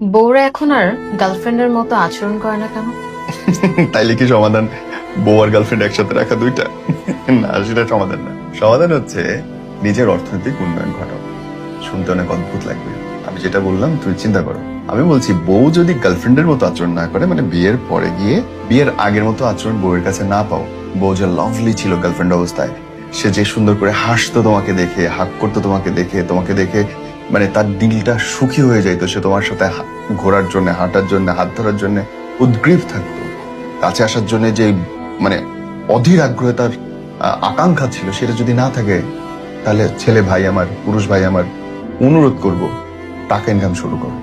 বউরা এখন আর গার্লফ্রেন্ডের মতো আচরণ করে না কেন? তাইলে কি সমাধান বউ আর গার্লফ্রেন্ড একসাথে রাখা দুইটা? না, সেটা সমাধান না। সমাধান হচ্ছে নিজের অর্থনৈতিক উন্নয়ন ঘটাও। শুনতে অনেক অদ্ভুত লাগবে, আমি যেটা বললাম তুমি চিন্তা করো। আমি বলছি বউ যদি গার্লফ্রেন্ডের মতো আচরণ না করে, মানে বিয়ের পরে গিয়ে বিয়ের আগের মতো আচরণ বউয়ের কাছে না পাও, বউ যে লাভলি ছিল গার্লফ্রেন্ড অবস্থায়, সে যে সুন্দর করে হাসতো তোমাকে দেখে, হাক করতো তোমাকে দেখে মানে তার দিলটা সুখী হয়ে যাইতো, সে তোমার সাথে ঘোরার জন্য, হাঁটার জন্য, হাত ধরার জন্য উদ্গ্রীব থাকতো, কাছে আসার জন্য যে মানে অধীর আগ্রহে তার আকাঙ্ক্ষা ছিল, সেটা যদি না থাকে, তাহলে ছেলে ভাই আমার, পুরুষ ভাই আমার, অনুরোধ করব টাকা ইনকাম শুরু করো।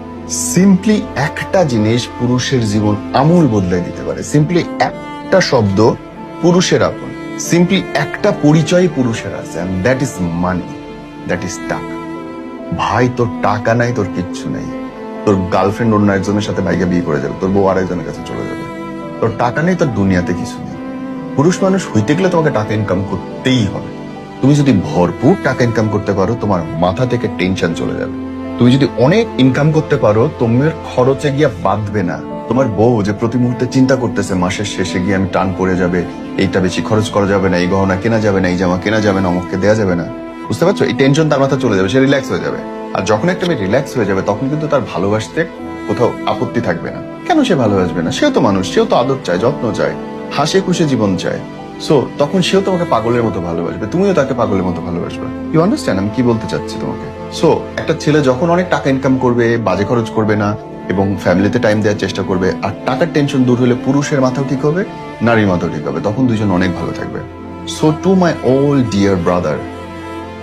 সিম্পলি একটা জিনিস পুরুষের জীবন আমূল বদলে দিতে পারে। সিম্পলি একটা শব্দ পুরুষের আপন, সিম্পলি একটা পরিচয় পুরুষের আছে, and that is money, that is টাকা। ভাই তোর টাকা নাই, তোর কিচ্ছু নেই, তোর গার্লফ্রেন্ড অন্য একজনের সাথে ভাইকে বিয়ে করে যাবে, তোর বউ আর একজনের কাছে চলে যাবে, তোর টাকা নেই, তোর দুনিয়াতে কিছু নেই। পুরুষ মানুষ হইতে গেলে তোমাকে টাকা ইনকাম করতেই হবে। তুমি যদি ভরপুর টাকা ইনকাম করতে পারো, তোমার মাথা থেকে টেনশন চলে যাবে। তুমি যদি অনেক ইনকাম করতে পারো, তোমার খরচে গিয়ে বাঁধবে না। তোমার বউ যে প্রতি মুহূর্তে চিন্তা করতেছে মাসের শেষে গিয়ে আমি টান পড়ে যাবে, এইটা বেশি খরচ করা যাবে না, এই গহনা কেনা যাবে না, এই জামা কেনা যাবে না, অমুককে দেওয়া যাবে না, বুঝতে পারছো? এই টেনশন তার মাথা চলে যাবে, সে রিল্যাক্স হয়ে যাবে। আর যখন একটা মেয়ে রিল্যাক্স হয়ে যাবে, তখন কিন্তু তার ভালোবাসতে কোথাও আপত্তি থাকবে না। কেন সে ভালোবাসবে না? সেও তো মানুষ, সেও তো আদর চায়, যত্ন চায়, হাসি খুশি জীবন চায়। সো তখন সেও তোমাকে পাগলের মতো ভালোবাসবে, তুমিও তাকে পাগলের মতো ভালোবাসবে। ইউ আন্ডারস্ট্যান্ড আমি কি বলতে চাচ্ছি তোমাকে? সো একটা ছেলে যখন অনেক টাকা ইনকাম করবে, বাজে খরচ করবে না এবং ফ্যামিলিতে টাইম দেওয়ার চেষ্টা করবে, আর টাকার টেনশন দূর হলে পুরুষের মাথাও ঠিক হবে, নারীর মাথাও ঠিক হবে, তখন দুজন অনেক ভালো থাকবে। So to my all dear brother,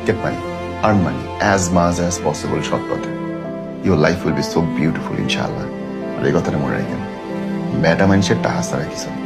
get money, earn money as much as possible, সৎ পথে। Your life will be so beautiful, inshallah. আর এই কথাটা মনে রাখেন, বেটা মানুষের টাকা ছাড়া কিছু না।